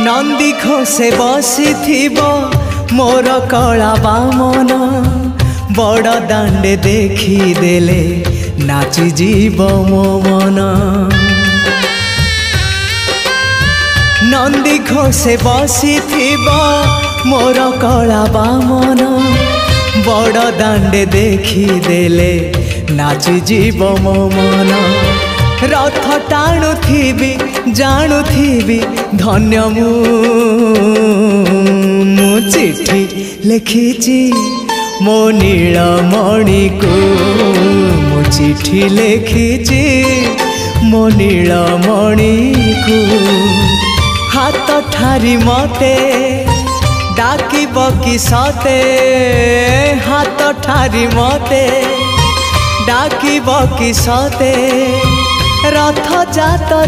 नंदी घोषे बसी मोर कला बामन बड़ दांडे देखी देले नाची जीव मो मन। नंदी घोषे बसी मोर कला बामन बड़ दांडे देखी देले नाची जीव मो मन। रथ टाणुथिबी जाणुथिबी धन्य मु चिट्ठी लिखिची मो नीलमणि को मु चिट्ठी लिखिची मो नीलमणि को। हाथ ठारी मते डाकिब कि सते हाथ ठारी मते डाकिब कि सते रथ जातर